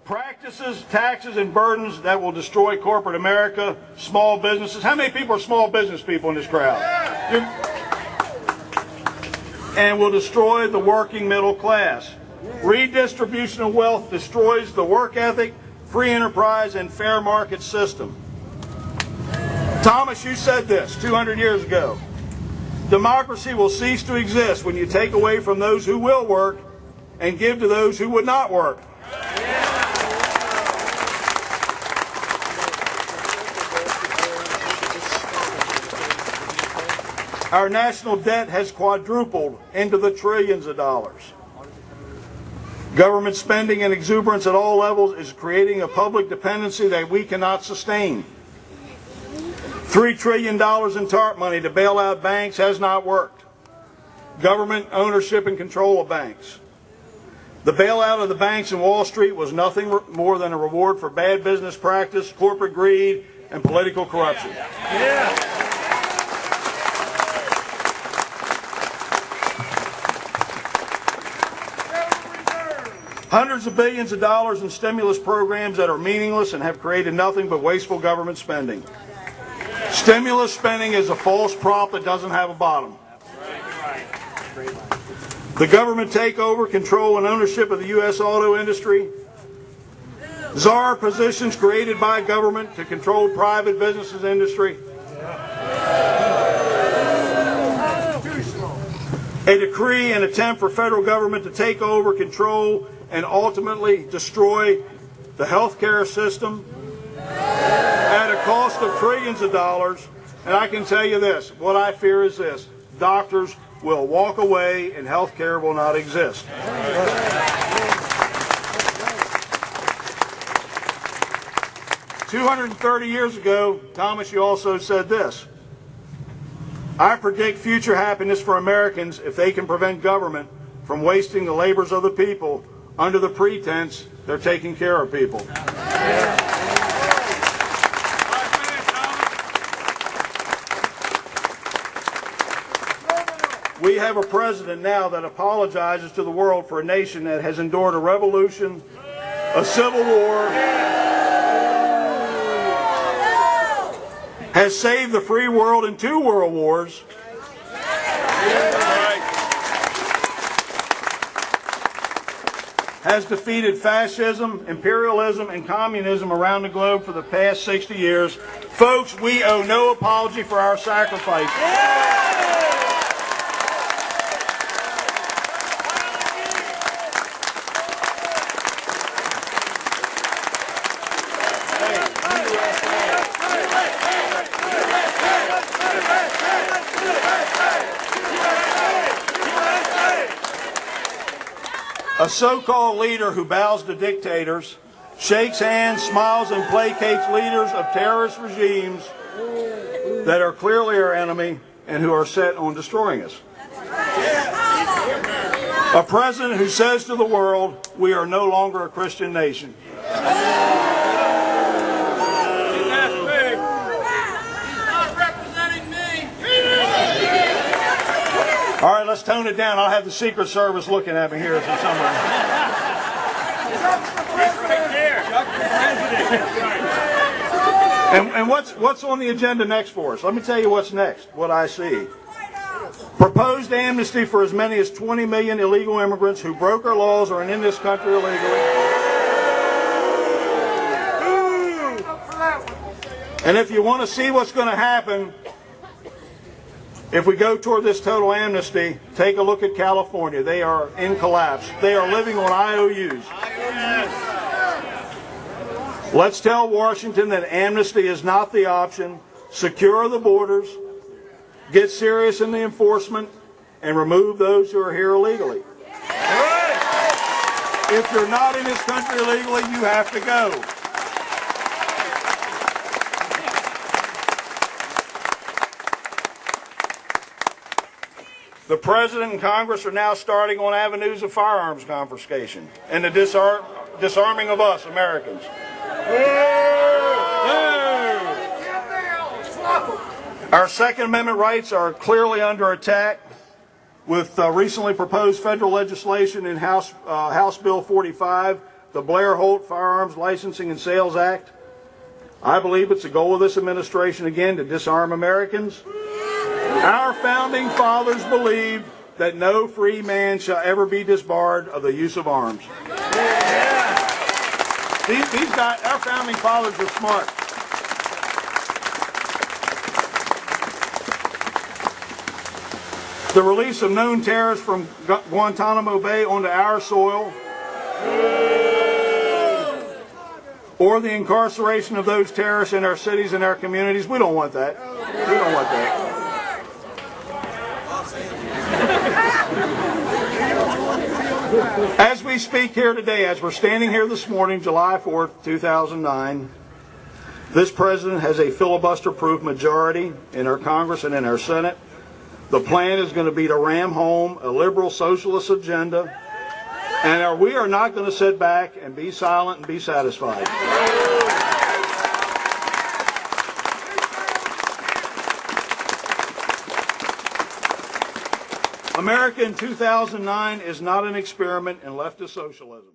Practices, taxes, and burdens that will destroy corporate America, small businesses. How many people are small business people in this crowd? And will destroy the working middle class. Redistribution of wealth destroys the work ethic, free enterprise, and fair market system. Thomas, you said this 200 years ago. Democracy will cease to exist when you take away from those who will work and give to those who would not work. Our national debt has quadrupled into the trillions of dollars. Government spending and exuberance at all levels is creating a public dependency that we cannot sustain. $3 trillion in TARP money to bail out banks has not worked. Government ownership and control of banks. The bailout of the banks in Wall Street was nothing more than a reward for bad business practice, corporate greed, and political corruption. Hundreds of billions of dollars in stimulus programs that are meaningless and have created nothing but wasteful government spending. Stimulus spending is a false prop that doesn't have a bottom. The government takeover, control, and ownership of the U.S. auto industry. Czar positions created by government to control private businesses industry. A decree and attempt for federal government to take over, control, and ultimately destroy the healthcare system at a cost of trillions of dollars. And I can tell you this, what I fear is this: doctors will walk away and healthcare will not exist. 230 years ago, Thomas, you also said this: I predict future happiness for Americans if they can prevent government from wasting the labors of the people under the pretense they're taking care of people. We have a president now that apologizes to the world for a nation that has endured a revolution, a civil war, has saved the free world in 2 world wars, has defeated fascism, imperialism, and communism around the globe for the past 60 years. Folks, we owe no apology for our sacrifice. A so-called leader who bows to dictators, shakes hands, smiles, and placates leaders of terrorist regimes that are clearly our enemy and who are set on destroying us. A president who says to the world, we are no longer a Christian nation. All right, let's tone it down. I'll have the Secret Service looking at me here from somewhere. And what's on the agenda next for us? Let me tell you what's next, what I see. Proposed amnesty for as many as 20 million illegal immigrants who broke our laws or are in this country illegally. And if you want to see what's going to happen, if we go toward this total amnesty, take a look at California. They are in collapse. They are living on IOUs. Let's tell Washington that amnesty is not the option. Secure the borders, get serious in the enforcement, and remove those who are here illegally. If you're not in this country illegally, you have to go. The President and Congress are now starting on avenues of firearms confiscation and the disarming of us, Americans. Our Second Amendment rights are clearly under attack with recently proposed federal legislation in House Bill 45 the Blair-Holt Firearms Licensing and Sales Act. I believe it's the goal of this administration, again, to disarm Americans. Our founding fathers believed that no free man shall ever be disbarred of the use of arms. These guys, our founding fathers are smart. The release of known terrorists from Guantanamo Bay onto our soil, or the incarceration of those terrorists in our cities and our communities, we don't want that. We don't want that. As we speak here today, as we're standing here this morning, July 4th, 2009, this president has a filibuster-proof majority in our Congress and in our Senate. The plan is going to be to ram home a liberal socialist agenda, and we are not going to sit back and be silent and be satisfied. America in 2009 is not an experiment in leftist socialism.